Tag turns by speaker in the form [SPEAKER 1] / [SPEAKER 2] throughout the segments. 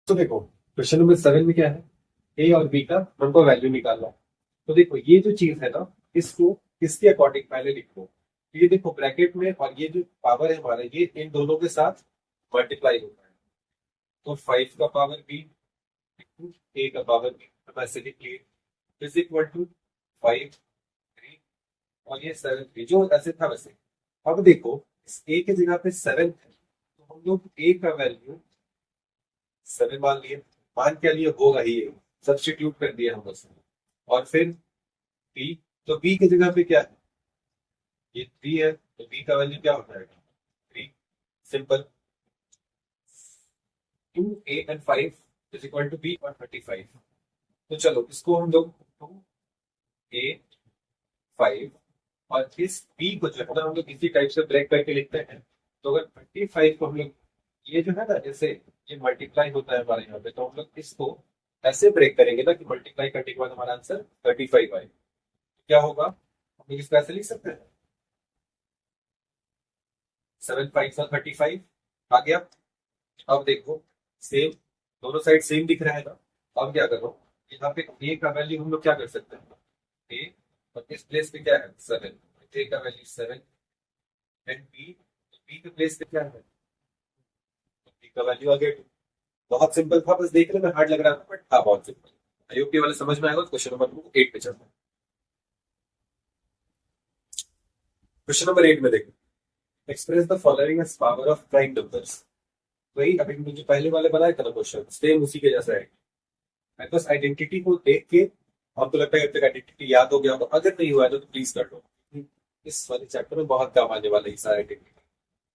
[SPEAKER 1] तो देखो question number 7 में क्या है, ए और बी का हमको वैल्यू निकालना है। तो देखो ये जो चीज है ना, इसको किसके अकॉर्डिंग पहले लिखो। ये देखो ब्रैकेट में, और ये जो पावर है हमारा, ये इन दोनों के साथ मल्टीप्लाई होता है। तो 5 का पावर बी, ए का पावर बी, हम ऐसे लिख लिए, इज इक्वल टू 5 3 और ये 7 3, जो ऐसे था वैसे। अब देखो इस ए की जगह पे 7 है, तो हम लोग ए का वैल्यू 7 मान लिए, मान क्या लिए, होगा ही ये, सब्स्टिट्यूट कर दिया हम उसमें। और फिर बी, तो बी की जगह पे क्या है, ये 3 है, तो बी का वैल्यू क्या हो जाएगा 3। Simple, 2 a and 5 is equal to b और 35। तो चलो इसको हम लोग 2 a 5, और इस बी को जो है ना हम लोग इसी टाइप से ब्रेक करके लिखते हैं। तो अगर 35 को हम लोग, ये जो है ना जैसे ये मल्टीप्लाई होता है हमारे यहाँ पे, तो हम लोग इसको ऐसे ब्रेक करेंगे ना कि मल्टीप्लाई करने के बाद हमारा आंसर 35 आए। क्या होगा, हम लोग इसको ऐसे लिख सकते हैं, 7 5 35 आ गया। अब देखो सेम, दोनों साइड सेम दिख रहा है ना। अब क्या करो, यहाँ पे ए का वैल्यू हम लोग क्या कर सकते हैं, ए, और इस प्लेस पे क्या है 7, ए का वैल्यू 7 एंड बी, बी के प्लेस पे क्या है, बी का वैल्यू आ गया 2। बहुत सिंपल था, बस देखने में हार्ड लग रहा था बट था बहुत सिंपल। आई होप ये वाले समझ में आएगा। तो क्वेश्चन नंबर 8 पे चलते हैं। क्वेश्चन नंबर 8 में देखो, express the following as power of prime numbers. वही अभी मुझे पहले वाले बनाया था ना क्वेश्चन, सेम उसी के जैसा है। मैं बस आइडेंटिटी को देख के, आपको लगता है कि आइडेंटिटी याद हो गया हो, अगर नहीं हुआ है तो प्लीज कर लो, इस वाले चैप्टर में बहुत काम आने वाला है सारा आइडेंटिटी।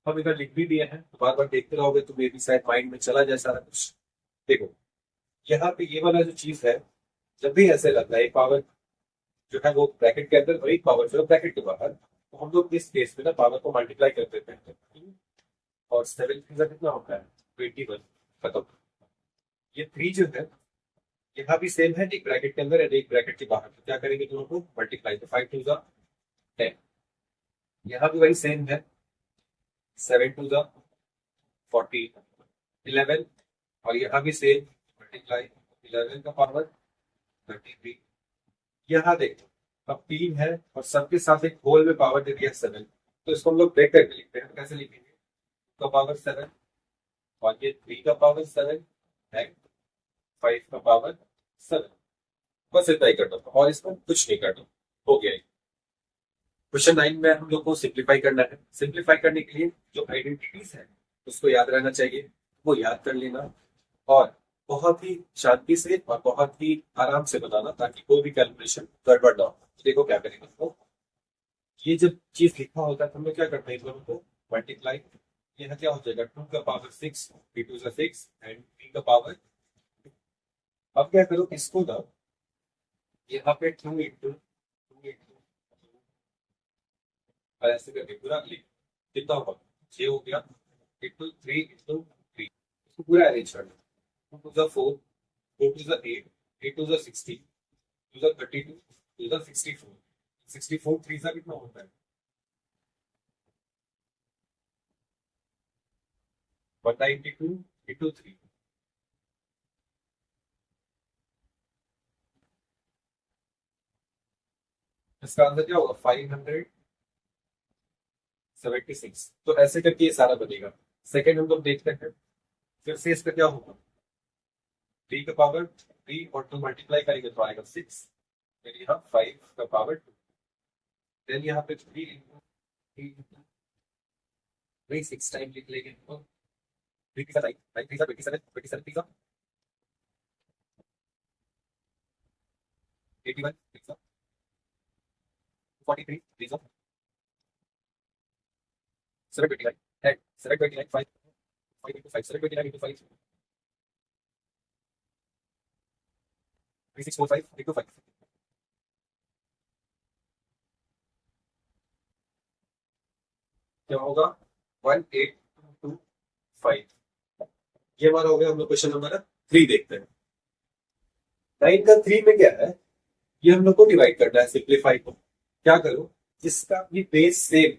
[SPEAKER 1] हम इधर लिख भी दिए हैं, तो बार बार देखते रहोगे तो मे भी शायद माइंड में चला जाए सारा कुछ। देखो यहाँ पे ये वाला जो चीज है, जब भी ऐसे लगता है एक पावर जो है वो ब्रैकेट के अंदर और एक पावर जो है ब्रैकेट के बाहर, तो हम लोग इस केस में ना पावर को मल्टीप्लाई कर देते हैं। और 7 का कितना होता है 21, खत्म। ये 3 जो है यहाँ भी सेम है, एक ब्रैकेट के अंदर और एक ब्रैकेट के बाहर, तो क्या करेंगे दोनों को मल्टीप्लाई, तो 5 2 10। यहाँ भी वही सेम है, 7 2 14 11, और यहाँ भी सेम मल्टीप्लाई, 11 का पावर 33। यहाँ देखो अब 3 है और सबके साथ एक होल में पावर दे दिया 7, तो इसको हम लोग ब्रेक करके लिखते हैं। तो कैसे लिखेंगे, का पावर 7 और ये 3 का पावर 7 एंड 5 का पावर 7। बस इतना ही करना था और इसमें कुछ नहीं करना, हो गया। क्वेश्चन 9 में हम लोग को सिंप्लीफाई करना है। सिंप्लीफाई करने के लिए जो आइडेंटिटीज है उसको याद रहना चाहिए, वो याद कर लेना, और बहुत ही शांति से और बहुत ही आराम से बनाना, ताकि कोई भी कैलकुलेशन गड़बड़ ना हो। तो देखो क्या करेंगे, तो ये जब चीज लिखा होता है तो हम लोग क्या करते हैं, इन दोनों को मल्टीप्लाई, यहाँ क्या हो जाएगा 2 का पावर 6, 3 2 6 एंड 3 का पावर। अब क्या करो, इसको ना यहाँ पे 2 इंटू 2 इंटू ऐसे करके पूरा लिख, कितना होगा 6 हो गया, इंटू 3 इंटू 3, इसको पूरा अरेंज करना। 2 2 4, 4 2 8, 8 2 16, 2 32, 2 64, 64 3 सा कितना होता है 192 इंटू 3। इसका आंसर क्या होगा 576। तो ऐसे करके ये सारा बनेगा। सेकंड हम लोग देखते हैं, फिर से इसका क्या होगा, 3 का पावर 3 और 2 मल्टीप्लाई करेंगे तो आएगा 6, फिर यहाँ 5 का पावर 2, देन यहाँ पे 3 इंटू 3, वही 6 टाइम लिख लेंगे, तो 3 का 9 9 3 27, 27 3 81, 3 43, 3 729 and 729 5 5 into 5 729 into 5 3645 into 5, क्या होगा 18225। ये हमारा हो गया। हम लोग क्वेश्चन नंबर 3 देखते हैं। 9 का 3 में क्या है, ये हम लोग को डिवाइड करना है, सिंप्लीफाई को। क्या करो, जिसका भी बेस सेम,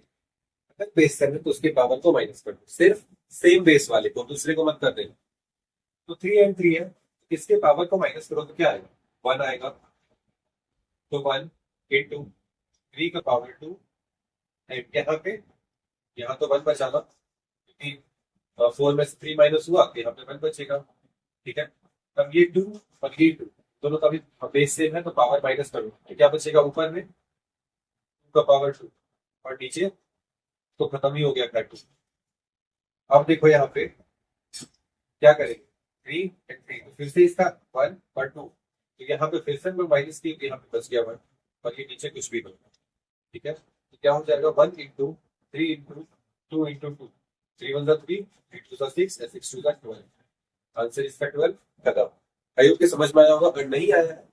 [SPEAKER 1] अगर बेस सेम है तो उसके पावर को माइनस कर दो, सिर्फ सेम बेस वाले को, दूसरे को मत कर देना। तो 3 एंड 3 है, इसके पावर को माइनस करो तो क्या आएगा, 1 आएगा। तो 1 इंटू 3 का पावर 2 एंड यहाँ तो 1 बचा ना, क्योंकि 4 में से 3 माइनस हुआ तो यहाँ पे 1 बचेगा। ठीक है, अब ये 2 और ये 2 दोनों का भी बेस सेम है, तो पावर माइनस करो तो क्या बचेगा, ऊपर में 2 का पावर 2 और नीचे तो खत्म ही हो गया अपना 2। अब देखो यहाँ पे क्या करेंगे, 3 एंड 3, तो फिर से इसका 1 और 2, तो यहाँ पे फिर से मैं माइनस की, यहाँ पे बच गया 1 और ये नीचे कुछ भी नहीं। ठीक है, तो क्या हो जाएगा, 1 इंटू 3 इंटू 2 इंटू 2, 3 1 जा 3, 3 2 जा 6 और 6 2 जा 12। आंसर इसका 12 खत्म। आई होप के समझ में आया होगा, अगर नहीं आया है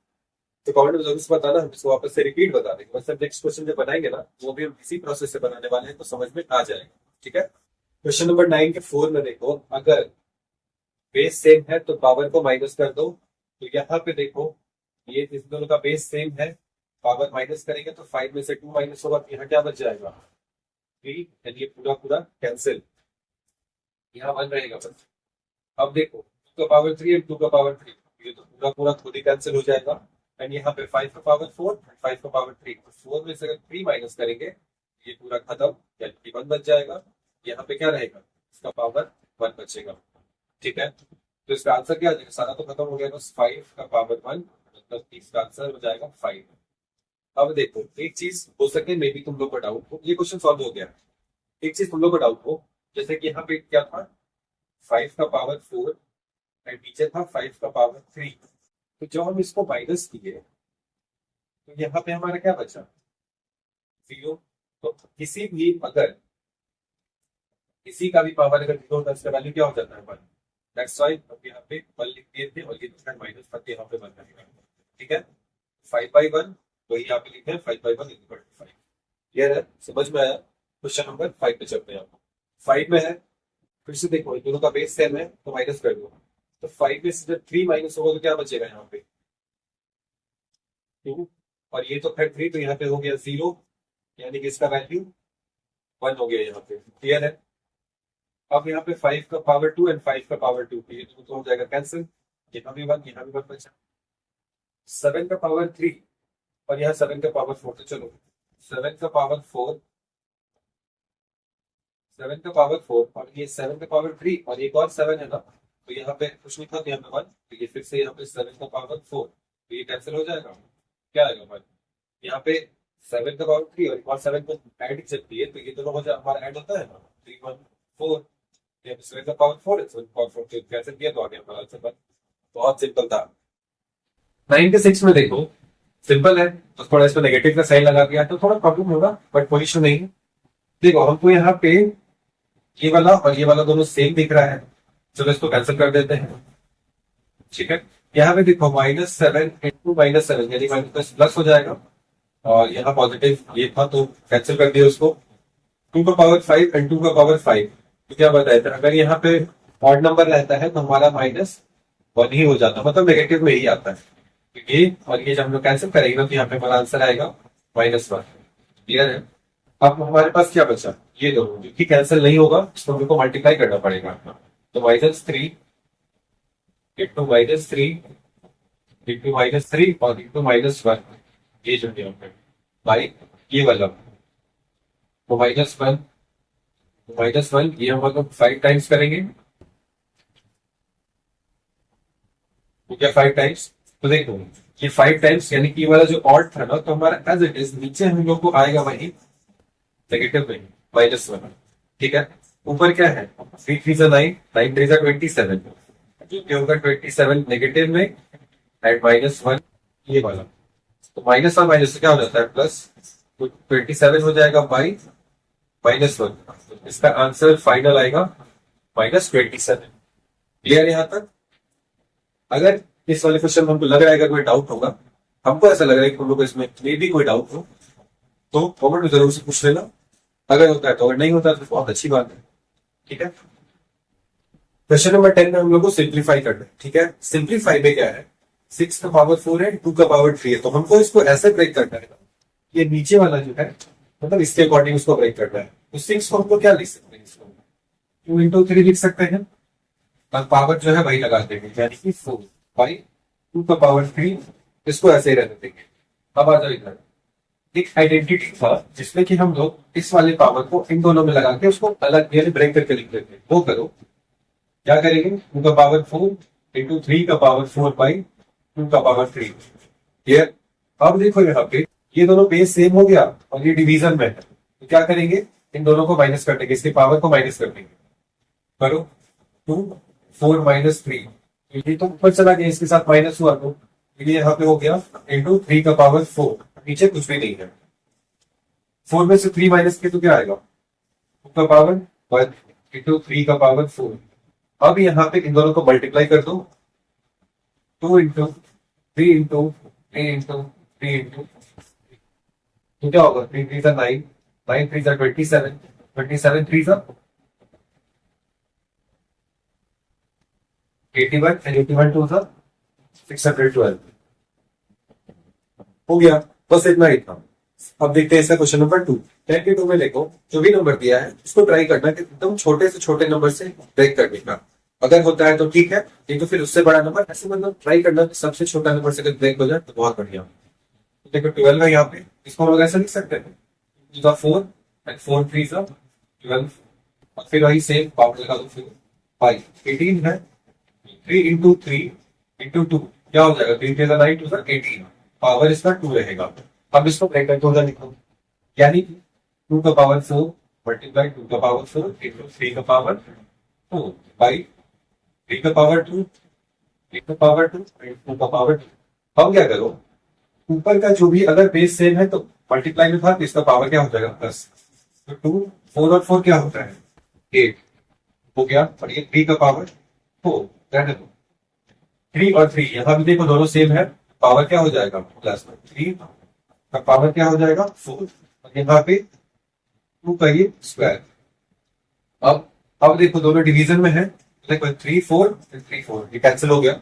[SPEAKER 1] तो कमेंट में जरूर से बताना, हम इसको वापस से रिपीट बता देंगे। बस नेक्स्ट क्वेश्चन जो बनाएंगे ना वो भी हम इसी प्रोसेस से बनाने वाले हैं, तो समझ में आ जाएगा। ठीक है, क्वेश्चन नंबर 9 के 4 में देखो, अगर बेस सेम है तो पावर को माइनस कर दो। तो यहाँ पे देखो ये इस दोनों का बेस सेम है, पावर माइनस करेंगे तो 5 में से 2 माइनस होगा, तो यहाँ क्या बच जाएगा, 3, एंड ये पूरा पूरा कैंसिल, यहाँ 1 रहेगा बस। अब देखो 2 का पावर 3 एंड 2 का पावर 3, ये तो पूरा पूरा खुद ही कैंसिल हो जाएगा। एंड यहाँ पे 5 का पावर 4 एंड 5 का पावर 3, तो 4 में से अगर 3 माइनस करेंगे ये पूरा खत्म, यानी 1 बच जाएगा। यहाँ पे क्या रहेगा, इसका पावर 1 बचेगा। ठीक है, तो इसका आंसर क्या आ जाएगा, सारा तो खत्म हो गया, बस 5 का पावर 1, मतलब इसका आंसर हो जाएगा 5। अब देखो एक चीज हो सके मे भी तुम लोग को डाउट हो, ये क्वेश्चन सॉल्व हो गया, एक चीज तुम लोग को डाउट हो, जैसे कि यहाँ पे क्या था, 5 का पावर 4 एंड नीचे था 5 का पावर 3, तो जब हम इसको माइनस किए तो यहाँ पे हमारा क्या बचा, 0। तो किसी भी अगर किसी का भी पावर अगर 0 होता है, इसका वैल्यू क्या हो जाता है, 1। दैट्स व्हाई अब यहाँ पे 1 लिख दिए थे और ये माइनस करके यहाँ पे 1 रहेगा। ठीक है, 5/1 वही यहाँ पे लिखे हैं, 5/1 इक्वल टू 5। क्लियर है, समझ में आया। क्वेश्चन नंबर 5 पे चलते हैं। आप 5 में है, फिर से देखो दोनों का बेस सेम है तो माइनस कर दो, तो 5 में से जब 3 माइनस होगा तो क्या बचेगा, यहाँ पे 2 और ये तो फिर 3, तो यहाँ पे हो गया 0, यानी कि इसका वैल्यू 1 हो गया यहाँ पे। क्लियर है, अब यहाँ पे 5 का पावर 2 एंड 5 का पावर 2, ये तो हो जाएगा कैंसिल, यहाँ भी 1 यहाँ भी 1 बचा। 7 का पावर 3 और यहाँ 7 का पावर 4, तो चलो 7 का पावर 4, 7 का पावर 4 और ये 7 का पावर 3 और एक और 7 है ना, तो यहाँ पे कुछ नहीं था, तो यहाँ पे 1, तो ये फिर से यहाँ पे 7 का पावर 4, तो ये कैंसिल हो जाएगा, क्या आएगा 1। यहाँ पे 7 का पावर 3 और एक और 7 को ऐड सकती है, तो ये दोनों हो जाए हमारा ऐड होता है ना, 3 1 4, यहाँ पे 7 का पावर 4 है, 7 पावर 4 कैंसिल किया तो आ गया हमारा आंसर 1। बहुत सिंपल था। 9 के 6 में देखो, सिंपल है, तो थोड़ा इसमें नेगेटिव का साइन लगा दिया तो थोड़ा प्रॉब्लम होगा, बट कोई इशू नहीं है। देखो हमको यहाँ पे ये वाला और ये वाला दोनों सेम दिख रहा है, चलो इसको कैंसिल कर देते हैं। ठीक है, यहाँ पे देखो -7 इंटू -7 यानी माइनस प्लस हो जाएगा, और यहाँ पॉजिटिव ये था तो कैंसिल कर दिया उसको। 2 का पावर 5 एंड 2 का पावर 5, तो क्या बताया था, अगर यहाँ पे ऑड नंबर रहता है तो हमारा -1 ही हो जाता, मतलब नेगेटिव में ही आता है। तो ये और ये जब हम लोग कैंसिल करेंगे ना, तो यहाँ पे हमारा आंसर आएगा -1। क्लियर है, अब हमारे पास क्या बचा, ये दोनों जो कि कैंसिल नहीं होगा, इसको हमको मल्टीप्लाई करना पड़ेगा, तो -3 इंटू -3 इंटू -3 और इंटू -1, ये जो है बाई ये वाला, तो -1 ये हम लोग 5 टाइम्स करेंगे, तो क्या 5 टाइम्स, तो देखो ये 5 टाइम्स यानी कि वाला जो ऑड था ना, तो हमारा एज इट इज नीचे हम लोग को आएगा वही नेगेटिव में -1। ठीक है, ऊपर क्या है, 3 3 9, 9 3 27, जो कि होगा 27 नेगेटिव में एंड -1 ये वाला, तो -1 माइनस क्या हो जाता है प्लस, तो 27 हो जाएगा बाई -1, इसका आंसर फाइनल आएगा -27। क्लियर यहाँ तक। अगर इस वाले क्वेश्चन में हमको लग रहा है अगर कोई डाउट होगा, हमको ऐसा लग रहा है कि हम लोग इसमें मे भी कोई डाउट हो तो कमेंट में जरूर से पूछ लेना, अगर होता है तो, अगर नहीं होता तो बहुत अच्छी बात है। ठीक है, क्वेश्चन नंबर 10 में हम लोग को सिंप्लीफाई करना है। ठीक है, सिंप्लीफाई में क्या है, 6 का पावर 4 है, 2 का पावर 3 है, तो हमको इसको ऐसे ब्रेक करना है, ये नीचे वाला जो है मतलब इसके अकॉर्डिंग उसको ब्रेक करना है। तो 6 को हमको क्या लिख सकते हैं, इसको 2 इंटू 3 लिख सकते हैं, और पावर जो है वही लगा देंगे, यानी कि 4/2 इसको ऐसे ही रहने देंगे। अब आ जाओ इधर, एक आइडेंटिटी था जिसमें कि हम लोग इस वाले पावर को इन दोनों में लगा के उसको अलग यानी ब्रेक करके लिख देते हैं। वो करो, क्या करेंगे, 2 का पावर 4 क्लियर। अब देखो यहाँ पे ये दोनों बेस सेम हो गया और ये डिवीजन में है, तो क्या करेंगे, इन दोनों को माइनस कर देंगे, इसके पावर को माइनस कर देंगे। करो, 2 4 - 3, ये तो ऊपर चला गया, इसके साथ माइनस हुआ तो ये यहाँ पे हो गया इंटू 3 का पावर 4, नीचे कुछ भी नहीं है। 4 में से 3 माइनस किया तो क्या आएगा, 2 का पावर 1 इंटू 3 का पावर 4। अब यहाँ पे इन दोनों को मल्टीप्लाई कर दो, 2 इंटू 3 इंटू 3 इंटू 3, तो क्या होगा, 3 3 9, 9 3 27, 27 3 81 and 81 2 612 हो गया। बस इतना ही था। अब देखते हैं इसका क्वेश्चन नंबर 2। 10 के 2 में देखो, जो भी नंबर दिया है उसको ट्राई करना कि एकदम छोटे से छोटे नंबर से ब्रेक करने का। अगर होता है तो ठीक है, नहीं तो फिर उससे बड़ा नंबर, ऐसे मतलब ट्राई करना कि सबसे छोटा नंबर से अगर ब्रेक हो जाए तो बहुत बढ़िया। देखो 12 है यहाँ पे, इसको हम लोग ऐसा लिख सकते हैं, 4 and 4 3 12, और फिर वही सेम पावर लगा दो, फिर 5 18 है, 3 इंटू 3 इंटू 2 क्या हो जाएगा, 3 3 9 2 18, पावर इसका 2 रहेगा। अब इसको ब्रेक करके उधर लिखो, यानी 2 का पावर 4 मल्टीप्लाई 2 का पावर 4 इंटू 3 का पावर 4 बाई 3 का पावर 2, 3 का पावर 2 2 का पावर 2। अब क्या करो, ऊपर का जो भी अगर बेस सेम है तो मल्टीप्लाई में था तो इसका पावर क्या हो जाएगा प्लस, तो 2 4 और 4 क्या होता है 8 हो गया, और ये 3 का पावर 4 रहने दो। 3 और 3 यहां भी देखो दोनों सेम है, पावर क्या हो जाएगा प्लस, 3 का पावर क्या हो जाएगा 4, और यहाँ पे 2 का ये स्क्वायर। अब देखो दोनों डिवीजन में है, देखो 3 4 3 4 ये कैंसिल हो गया,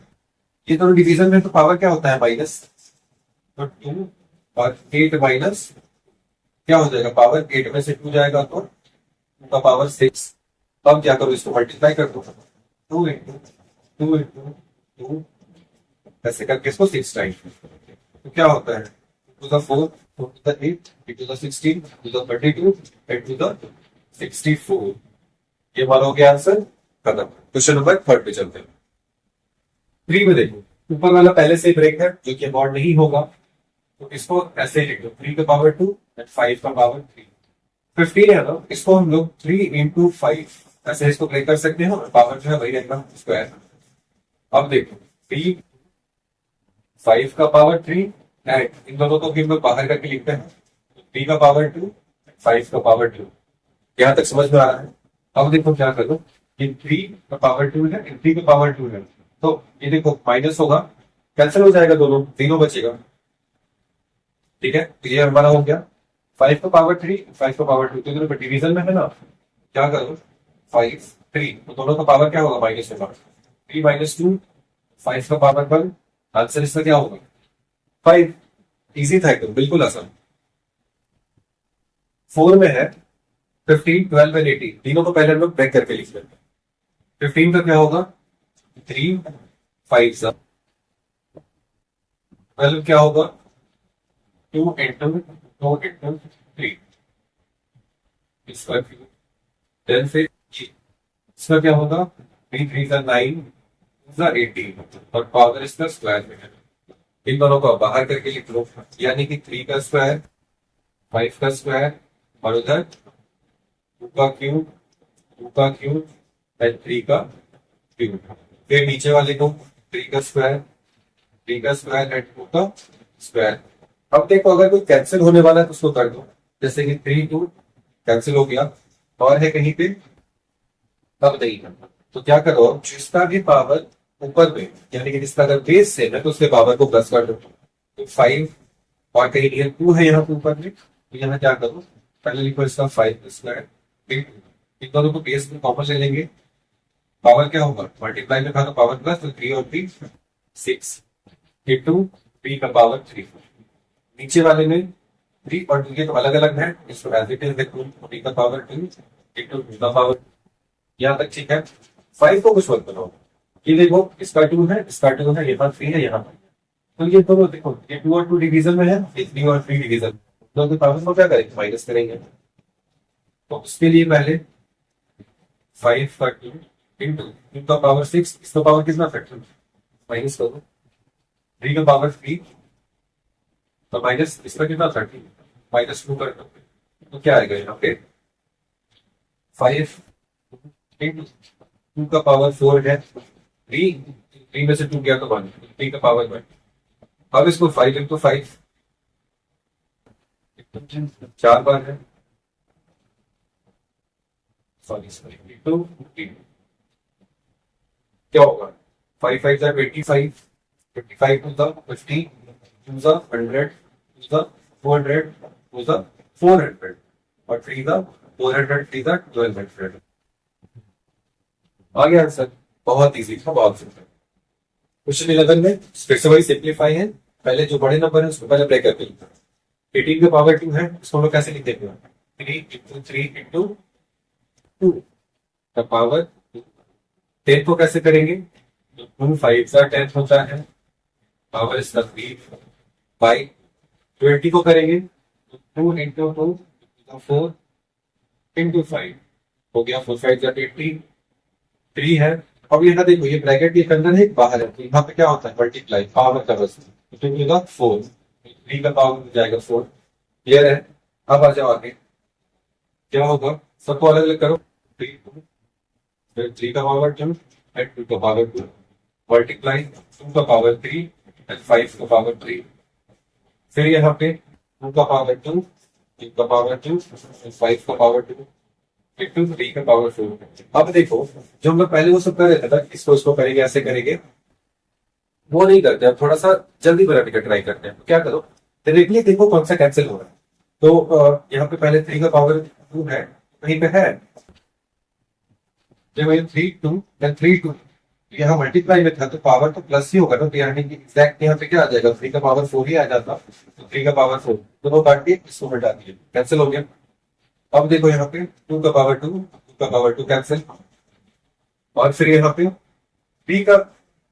[SPEAKER 1] ये दोनों डिवीजन में तो पावर क्या होता है माइनस, तो 2 और 8 माइनस क्या हो जाएगा, पावर 8 में से 2 जाएगा तो 2 का पावर 6। अब क्या करो, इसको मल्टीप्लाई कर दो, 2 इंटू 2 इंटू 2 ऐसे करके इसको 6 टाइम, तो क्या होता है 2 4 4 8 2 16 2 32 2 64। ये हमारा हो गया आंसर, खत्म। क्वेश्चन नंबर 3 पे चलते हैं। 3 में देखो, ऊपर वाला पहले से ब्रेक है जो कि अबॉर्ड नहीं होगा, तो इसको ऐसे लिख दो, 3 का पावर 2 एंड 5 का पावर 3, 15 है ना, इसको हम लोग 3 इंटू 5 ऐसे इसको ब्रेक कर सकते हैं, और पावर जो है वही रहेगा स्क्वायर। अब देखो 3 5 का पावर 3 एंड इन दोनों को भी हम लोग बाहर करके लिखते हैं, 3 का पावर 2 5 का पावर 2। यहां तक समझ में आ रहा है। अब देखो क्या करो, ये 3 का पावर 2 है, 3 का पावर 2 है, तो ये देखो माइनस होगा, कैंसिल हो जाएगा, दोनों तीनों बचेगा, ठीक है। तो ये हमारा हो गया 5 का पावर 3 5 का पावर 2, तो दोनों डिवीजन में है ना, क्या करो 5 3, तो दोनों का पावर क्या होगा माइनस होगा, 3 - 2 5 का पावर 1, आंसर इसका क्या होगा 5। इजी था एकदम, बिल्कुल आसान। 4 में है 15 12 एंड 18, तीनों को पहले हम लोग ब्रेक करके लिख लेते हैं। 15 का क्या होगा 3 5 12 क्या होगा 2 इंटू 2 इंटू 3, इसका देन फिर इसका क्या होगा 3 3 9 18, और पावर इसका स्क्वायर में है। इन दोनों को बाहर करके लिख लो, यानी कि 3 का स्क्वायर 5 का स्क्वायर और उधर 2 का क्यूब 2 का क्यूब एंड 3 का क्यूब। फिर नीचे वाले को 3 का स्क्वायर एंड 2 का स्क्वायर। अब देखो अगर कोई कैंसिल होने वाला है तो उसको कर दो, जैसे कि 3 2 कैंसिल हो गया, और है कहीं पे तब नहीं है, तो क्या करो जिसका भी पावर ऊपर में, यानी कि जिसका अगर बेस सेम है तो उसके पावर को प्लस कर दो, तो 5 और कहीं नियर 2 है यहाँ पे ऊपर में, तो यहाँ क्या करो पहले लिखो इसका 5 स्क्वायर, इन दोनों को बेस में कॉमन ले लेंगे, पावर क्या होगा मल्टीप्लाई में था तो पावर प्लस, तो 3 और 3 6 इंटू 3 का पावर 3। नीचे वाले में 3 और 2 के तो अलग अलग है, इसको एज इट इज देखो 3 का पावर 2 इंटू 2 का पावर, यहाँ तक ठीक है। 5 को कुछ मत बनाओ, ये देखो इसका 2 है, इसका 2 है, यहाँ 3 है, यहाँ 5 है। तो ये दोनों देखो, ये 2 और 2 डिवीजन में है, ये 3 और 3 डिवीजन में। दोनों के पावर को क्या करेंगे, माइनस करेंगे। तो उसके लिए पहले 5 का 2 इंटू 2 का पावर 6, इसका पावर कितना फैक्टर माइनस करो, 3 का पावर 3 तो माइनस इसका कितना 30, माइनस 2 कर दो, तो क्या आएगा यहाँ पे 5 इंटू 2 का पावर 4 है 3, 3 में से 2 गया तो 1, 3 का पावर 1। अब इसको 5 इंटू 5 4 बार है, सॉरी इंटू 3 क्या होगा 5 5 जा 25, 25 to the 50 to the 100 to the 200 to the 400 और 3 द 400 3 द 1200। आ गया आंसर, बहुत इजी था, बहुत सिंपल। क्वेश्चन 11 में फिर से वही सिंप्लीफाई है, पहले जो बड़े नंबर है उसको पहले ब्रेक करके लिखा। 18 का पावर 2 है, इसको हम लोग कैसे लिख देंगे 3 इंटू 3 इंटू 2 का पावर 10 को कैसे करेंगे 2 5 का 10 होता है, पावर इसका 3 बाई 20 को करेंगे 2 इंटू 2 4 इंटू 5 हो गया 4 5 जा 80 3 है। अब यहाँ देखो ये ब्रैकेट के अंदर है बाहर है, तो यहाँ पे क्या होता है मल्टीप्लाई पावर का बस, तो मिलेगा 4, 3 का पावर हो जाएगा 4। क्लियर है। अब आ जाओ आगे, क्या होगा सबको अलग अलग करो, 3 फिर 3 का पावर 2 एंड 2 का पावर 2 मल्टीप्लाई 2 का पावर 3 एंड 5 का पावर 3, फिर यहाँ पे 2 का पावर 2 3 का पावर 2 एंड 5 का पावर 2 इंटू 3 का पावर 4। अब देखो जो हम लोग पहले वो सब कर रहे थे ना, इसको करेंगे ऐसे करेंगे, वो नहीं करते, अब थोड़ा सा जल्दी बनाने का ट्राई करते हैं। तो क्या करो डायरेक्टली देखो कौन सा कैंसिल हो रहा है। तो यहाँ पे पहले 3 का पावर 2 है, कहीं पे है जब ये 3 2 देन 3 2 यहाँ मल्टीप्लाई में था तो पावर तो प्लस ही होगा ना, तो यानी कि एग्जैक्ट यहाँ पे क्या आ जाएगा 3 का पावर 4 ही आ जाता, तो 3 का पावर 4 दोनों काट के इसको हटा दिए, कैंसिल हो गया। अब देखो यहाँ पे 2 का पावर 2 2 का पावर 2 कैंसिल, और फिर यहाँ पे 3 का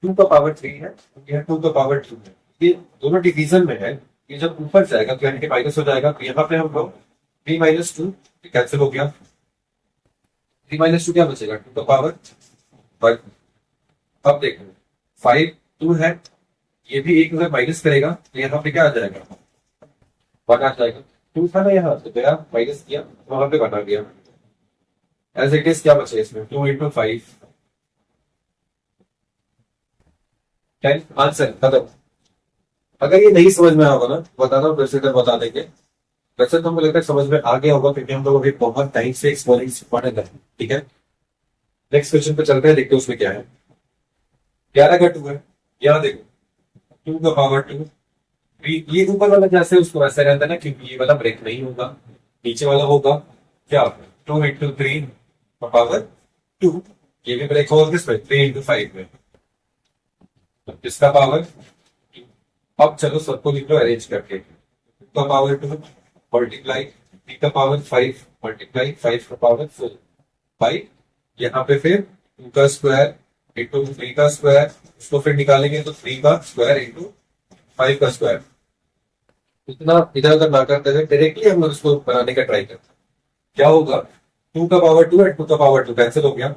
[SPEAKER 1] 2 का पावर 3 है, यह 2 का पावर 2 है, ये दोनों डिवीजन में है, ये जब ऊपर जाएगा तो यानी कि माइनस हो जाएगा, तो यहाँ पे हम लोग 3 माइनस 2 कैंसिल हो गया, 3 माइनस 2 क्या बचेगा 2 का पावर 1। अब देखो 5 2 है, ये भी एक अगर माइनस करेगा तो यहाँ पे क्या आ जाएगा 1 आ जाएगा, 2 था ना यहाँ तो मेरा माइनस किया वहां पे 1 आ गया, एज इट इज क्या बचे इसमें 2 इंटू 5 10 आंसर खत्म। अगर ये नहीं समझ में आएगा ना बताना, फिर से बता देंगे। वैसे तो मुझे लगता है समझ में आ गया होगा क्योंकि हम लोग अभी बहुत टाइम से एक्सप्लोरिंग पढ़े गए, ठीक है। नेक्स्ट क्वेश्चन पे चलते हैं, देखते हैं उसमें क्या है। 11 का 2 है, यहाँ देखो 2 का पावर 2, ये ऊपर वाला जैसे उसको वैसे रहता है ना, क्योंकि ये वाला ब्रेक नहीं होगा, नीचे वाला होगा क्या 2 इंटू 3 का पावर 2, ये भी ब्रेक होगा किसमें 3 इंटू 5 में, तो इसका पावर। अब चलो सबको लिख लो अरेंज करके, 2 का पावर 2 मल्टीप्लाई 3 का पावर 5 मल्टीप्लाई 5 का पावर 4 बाई यहाँ पे फिर 2 का स्क्वायर इंटू 3 का स्क्वायर, इसको फिर निकालेंगे तो 3 का स्क्वायर इंटू 5 का स्क्वायर। इतना इधर उधर ना करते हुए डायरेक्टली हम लोग इसको बनाने का ट्राई करते हैं। क्या होगा 2 का पावर 2 है, 2 का पावर 2 कैंसिल हो गया,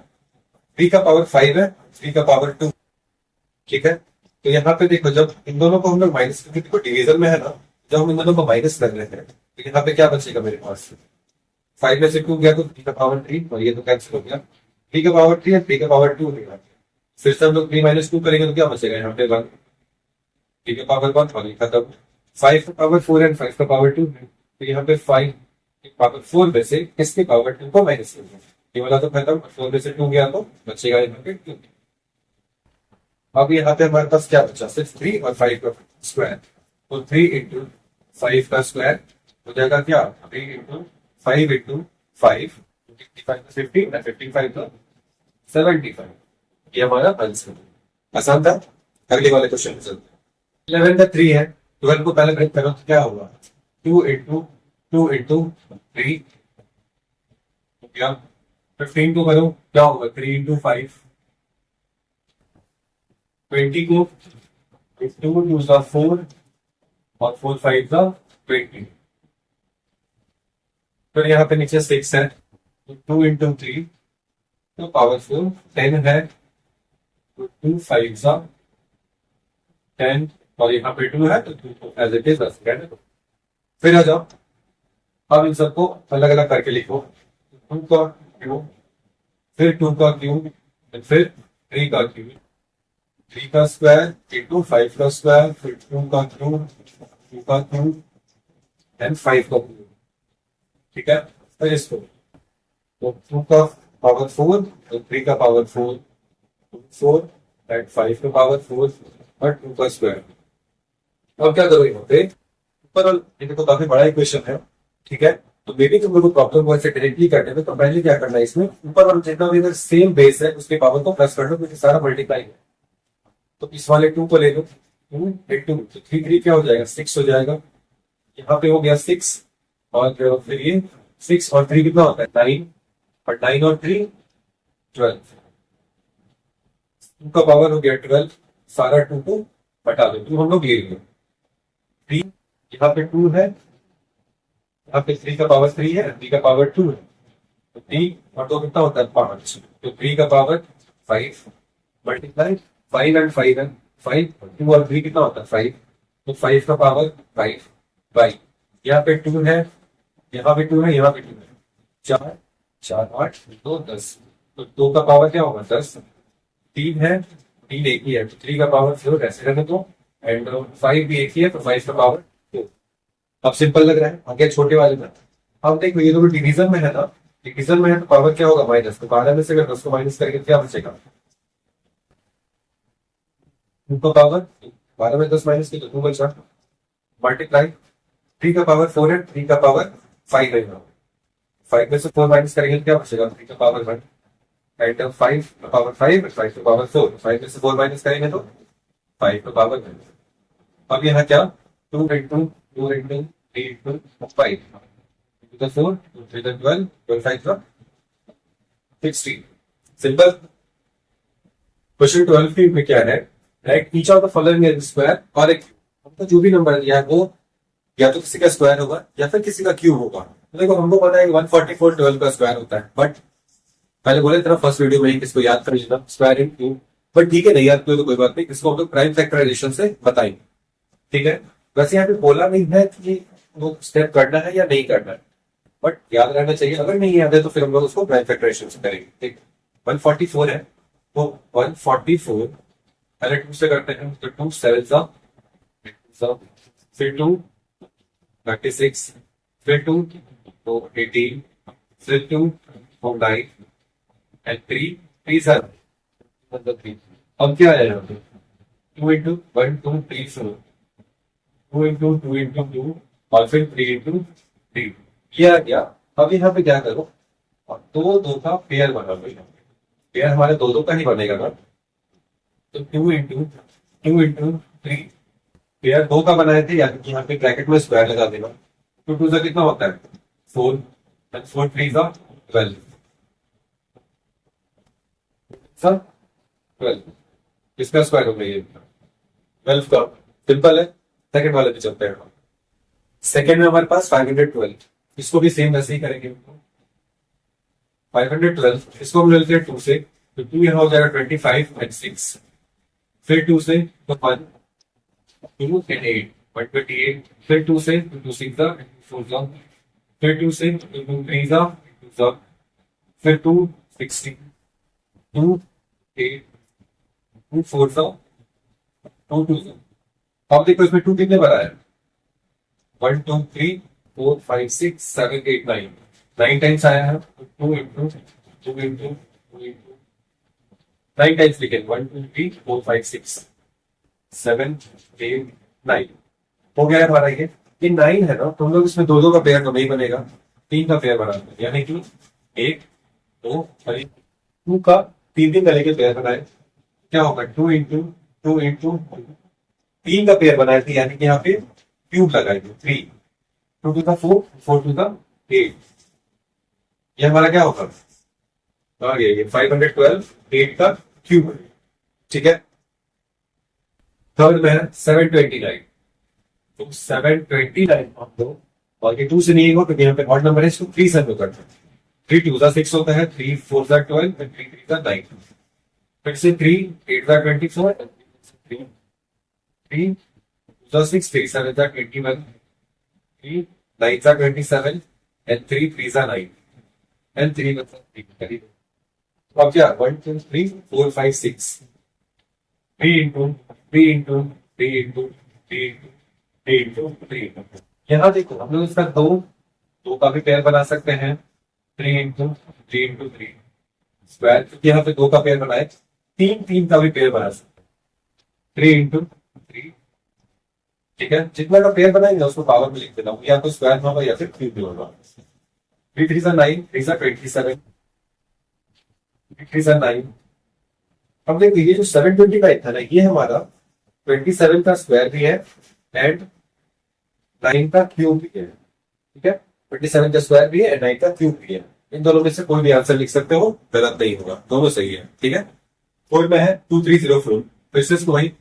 [SPEAKER 1] 3 का पावर 5 है, 3 का पावर 2, ठीक है। तो यहाँ पे देखो जब इन दोनों को हम लोग माइनस, क्योंकि देखो डिवीजन में है ना, जब हम इन दोनों को माइनस कर रहे हैं तो यहाँ पे क्या बचेगा मेरे पास 5 में से 2 गया तो 3 का पावर 3 और ये तो कैंसिल हो गया, 3 का पावर 3 है, 3 का पावर 2 होगा, फिर से हम लोग 3 माइनस 2 करेंगे तो क्या बचेगा यहाँ पे 1, 3 का पावर 1 और खत्म। 5 का पावर 4 एंड 5 का पावर 2 है, तो यहाँ पे 5 पावर 4 में से किसके पावर 2 को माइनस कर दिया, ये वाला तो खत्म, 4 में से 2 गया तो बचेगा यहाँ पे 2। अब यहाँ पे हमारे पास क्या बचा सिर्फ 3 और 5 का स्क्वायर, तो 3 इंटू 5 का स्क्वायर हो जाएगा क्या 3 इंटू 5 इंटू 5 55 55 का 75, ये हमारा आंसर। आसान था। अगले वाले क्वेश्चन में चलते हैं। 11 का 3 है, 12 को पहले ब्रेक करो तो क्या होगा 2 इंटू 2 इंटू 3 हो गया, 15 को करो क्या होगा 3 इंटू 5 20 को 2 2 4 और 4 5 का 20। फिर यहाँ पे नीचे 6 है, 2 इंटू 3 तो पावरफुल 10 है, 2 5 का 10 और यहाँ पे 2 है तो एज इट इज फिर आ जाओ, अब इन सबको अलग अलग करके लिखो। 2 का क्यूब, फिर 2 का क्यूब, फिर 3 का क्यूब, 3 का स्क्वायर इंटू 5 का स्क्वायर, फिर 2 का क्यूब, 2 का क्यूब एंड 5 का क्यूब। ठीक है, फिर इसको तो 2 का पावर 4, 3 का पावर 4, 4 एंड 5 का पावर 4 और 2 का स्क्वायर। अब क्या करो यहाँ पे ऊपर, ये तो काफी बड़ा इक्वेशन है। ठीक है, तो मे बी तुम लोग को प्रॉब्लम वो ऐसे डायरेक्टली करने में, तो पहले क्या करना है, इसमें ऊपर वाला जितना भी अगर सेम बेस है उसके पावर को प्लस कर लो, क्योंकि सारा मल्टीप्लाई है। तो इस वाले 2 को ले लो, 2 इंटू 3 3 क्या हो जाएगा, 6 हो जाएगा। यहाँ पे हो गया 6 और फिर ये 6 और 3 कितना होता है 9, और 9 और 3 12। 2 का पावर हो गया 12, सारा 2 को हटा दो, 2 हम लोग ले लेंगे। 3 यहाँ पे 2 है, यहाँ पे 3 का पावर 3 है, 3 का पावर 2 है, तो 3 और 2 कितना होता है 5, तो 3 का पावर 5 मल्टीप्लाई 5 एंड 5 एंड 5, 2 और 3 कितना होता है 5, तो 5 का पावर 5 बाई, यहाँ पे 2 है, यहाँ पे 2 है, यहाँ पे 2 है, 4 4 8 2 10, तो 2 का पावर क्या होगा 10, 3 है, 3 एक ही है तो 3 का पावर 4 ऐसे रहने दो, एंड 5 भी एक ही है तो 5 का पावर 2। अब सिंपल लग रहा है, आगे छोटे वाले में। अब देखो ये तो डिवीजन में है ना, डिवीजन में है तो पावर क्या होगा माइनस, तो 12 में से अगर 10 को माइनस करेंगे तो क्या बचेगा, 2 का पावर 12 में 10 माइनस किया तो 2 बचा, मल्टीप्लाई 3 का पावर 4 है, 3 का पावर 5 है, 5 में से 4 माइनस करेंगे तो क्या बचेगा 3 का पावर 1, एंड 5 का पावर 5, 5 का पावर 4, 5 में से 4 माइनस करेंगे तो 5 का पावर 1। अब यहाँ क्या 2 इंटू 2 इंटू 3 इंटू 5, 2 का 4, 2 3 का 12, 12 5 का 16। सिंपल। क्वेश्चन 12 की में क्या है, right each of the following is square, और एक हमको जो भी नंबर दिया है वो या तो किसी का स्क्वायर होगा या फिर किसी का क्यूब होगा। तो देखो हमको पता है 144 12 का स्क्वायर होता है, बट पहले बोले तेरा फर्स्ट वीडियो में ही किसको याद कर लेना स्क्वायर इन क्यूब, बट ठीक है नहीं याद तो कोई बात नहीं, इसको हम लोग प्राइम फैक्टराइजेशन से बताएंगे। ठीक है, वैसे यहाँ पे बोला नहीं है कि वो स्टेप करना है या नहीं करना है, बट याद रहना चाहिए, अगर नहीं याद है तो फिर हम लोग उसको प्राइम फैक्टराइजेशन से करेंगे। ठीक, 144 है तो 144 पहले 2 से करते हैं, तो 2 7 फिर 2 36, फिर 2 तो 18, फिर 2 तो 9 एंड 3 3 सर मतलब 3। अब क्या है यहाँ पे 2 इंटू 1 2 3 4, 2 इंटू 2 इंटू 2 और फिर 3 इंटू 3, किया गया। अब यहाँ पे क्या करो, और 2 2 का पेयर बना लो, पेयर हमारे 2 2 का ही बनेगा ना, तो 2 इंटू 3 पेयर 2 का बनाए थे, यानी कि यहाँ पे ब्रैकेट में स्क्वायर लगा देना, 2 2 का कितना होता है 4, 4 3 का 12 सर 12, इसका स्क्वायर हो गया 12 का। सिंपल है, सेकंड वाले पे चलते हैं। सेकंड में हमारे पास 512, इसको भी सेम वैसे ही करेंगे। 512 इसको हम ले लेते हैं 2 से, तो 2 यहाँ हो जाएगा 25 एंड 6, फिर 2 से तो 1 2 एंड 8 128, फिर 2 से 2 6 4, फिर 2 से 2 3 फिर 2 16, 2 8 2 4 2 2। अब देखो इसमें 2 कितने बार आया, 1 2 3 4 5 6 7 8 9, 9 टाइम्स आया है, 2 इंटू 2 इंटू 2 इंटू 9 टाइम्स लिखे, 1 2 3 4 5 6 7 8 9 हो गया हमारा ये 9 है ना, तो हम लोग इसमें 2 2 का पेयर तो नहीं बनेगा, 3 का पेयर बनाते हैं, यानी कि 1 2 3 2 का 3 3 गले के पेयर बनाए, क्या होगा 2 इंटू 2 इंटू 3 का पेयर बनाए थे, यानी कि यहाँ पे क्यूब लगाएंगे 3, 2 टू का 4 4 टू का 8, ये हमारा क्या होगा आ गया ये 512 8 का क्यूब। ठीक है, थर्ड में है 729, तो 729 हम दो, और ये 2 से नहीं होगा क्योंकि यहाँ पे ऑड नंबर है, इसको 3 से करते हैं। 3 2 6 होता है, 3 4 12 एंड 3 3 9। फिर से 3 8 24 एंड 3 3 2 6 3 7 21 3 9 27 एंड 3 3 9 एंड 3 3। तो अब क्या 1 2 3 4 5 6 3 इंटू 3 इंटू 3 इंटू 3 इंटू 3। यहाँ देखो हम लोग इसका दो का भी पेयर बना सकते हैं, 3 इंटू 3 इंटू 3 स्क्वायर, क्योंकि यहाँ पे 2 का पेयर बनाए, 3 का भी पेयर बना सकते हैं, 3 इंटू 3। ठीक है, जितना का पेयर बनाएंगे उसको पावर में लिख देना, या तो स्क्वायर में होगा या फिर क्यूब में होगा। 3 3 9, 3 27, 3 9। अब देखिए ये जो 725 था ना, ये हमारा 27 का स्क्वायर भी है एंड 9 का क्यूब भी है। ठीक है, 27 का स्क्वायर भी है एंड 9 का क्यूब भी है। इन दोनों में से कोई भी आंसर लिख सकते हो, गलत नहीं होगा, दोनों सही है। ठीक है, फोर में है 2304, फिर से इसको वही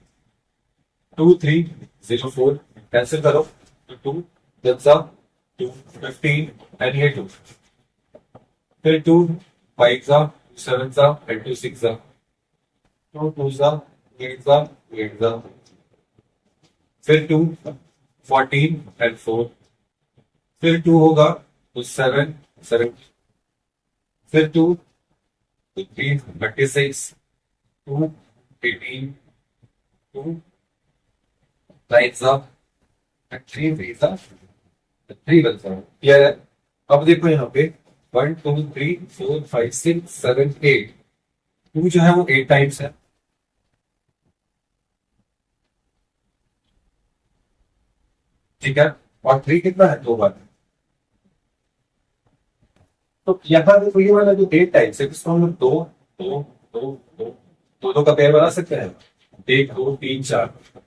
[SPEAKER 1] 2304 कैंसिल करो, तो 2 10 2 15 एंड ये 2, फिर 2 5 7 एंड 2 6 2 2 8 फिर 2 14 एंड 4, फिर 2 होगा तो 7 7, फिर 2 3 36 2 18 2 9 3 3 बनता है। क्लियर है? अब देखो यहाँ पे 1 2 3 4 5 6 7 8, 2 जो है वो 8 टाइम्स है, ठीक है, और 3 कितना है, 2 बार। तो यहाँ देखो ये वाला जो 8 टाइम्स है, इसको हम लोग 2 2 2 2 2 का पेयर बना सकते हैं, 1 2 3 4,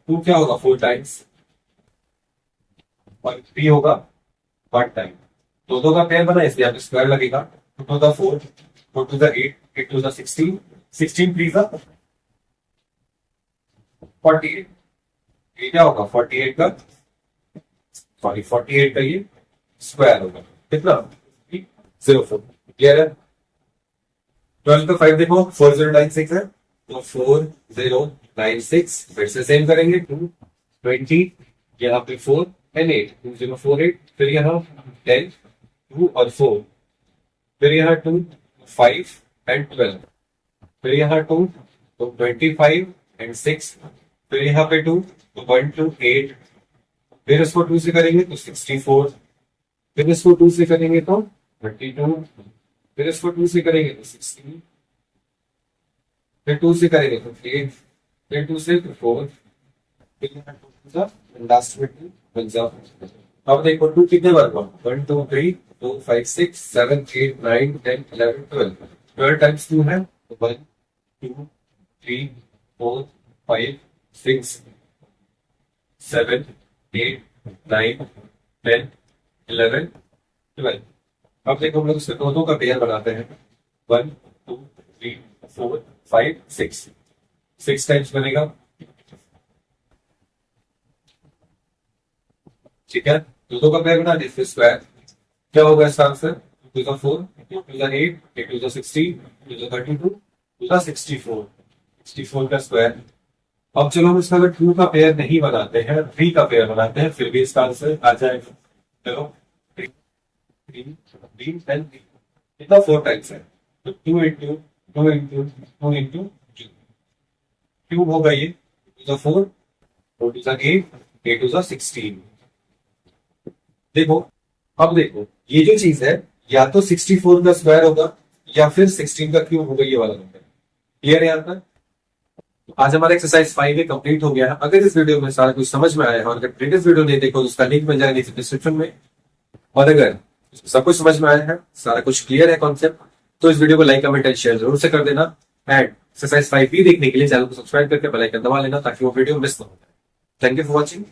[SPEAKER 1] 2 क्या होगा 4 टाइम्स और 3 होगा 1 टाइम। 2 का पेयर बना इसलिए आप स्क्वायर लगेगा, 2 2 4 4 2 8 8 2 16 16 3 48, ये क्या होगा 48 का, सॉरी 48 का ये स्क्वायर होगा, कितना 04। क्लियर है? 12 का 5 देखो 4096 है, तो 4096 फिर से सेम करेंगे, 2 20 यहाँ पे 4 एंड 8 2048, फिर यहाँ 10 2 और 4, फिर यहाँ 2 5 एंड 12, फिर यहाँ 2 तो 25 एंड 6, फिर यहाँ पे 2 तो 1 2 8, फिर इसको 2 से करेंगे तो 64, फिर इसको 2 से करेंगे तो 32, फिर इसको 2 से करेंगे तो 16, फिर 2 से करेंगे तो 8, फिर 2 से तो 4, फिर यहाँ 2 लास्ट में 2 बन जाओ। अब देखो 2 कितने बार हुआ, 1 2 3 4 5 6 7 8 9 10 11 12, 12 टाइम्स 2 है, तो 1 2 3 4 5 6 7 8 9 10 11 12। अब देखो हम लोग इसके दो का पेयर बनाते हैं, 1 2 3 4 5 6, 6 टाइम्स बनेगा। ठीक है, दो का पेयर बना दिया, स्क्वायर क्या होगा इसका आंसर, 2 का 4 2 का 8 8 2 का 16 2 का 32 2 का 64, 64 का स्क्वायर। अब चलो हम इसका अगर 2 का पेयर नहीं बनाते हैं, 3 का पेयर बनाते हैं, फिर भी इसका आंसर आ जाएगा। चलो 3 3 3 10 कितना 4 टाइम्स है, तो 2 इंटू 2 इंटू 2 इंटू क्यूब होगा ये, 2 का 4 2 का 8 8 2 का 16। देखो अब देखो ये जो चीज है, या तो 64 का स्क्वायर होगा या फिर 16 का क्यूब होगा, ये वाला नंबर। क्लियर है यहाँ तक? आज हमारा एक्सरसाइज 5 कंप्लीट हो गया है। अगर इस वीडियो में सारा कुछ समझ में आया है और अगर प्रीवियस वीडियो नहीं देखो तो उसका लिंक मिल जाएगा नीचे डिस्क्रिप्शन में, और अगर सब कुछ समझ में आया है, सारा कुछ क्लियर है कॉन्सेप्ट, तो इस वीडियो को लाइक कमेंट एंड शेयर जरूर से कर देना। एंड एक्सरसाइज 5 भी देखने के लिए चैनल को सब्सक्राइब करके बेल आइकन दबा लेना ताकि वो वीडियो मिस ना हो जाए। Thank you for watching.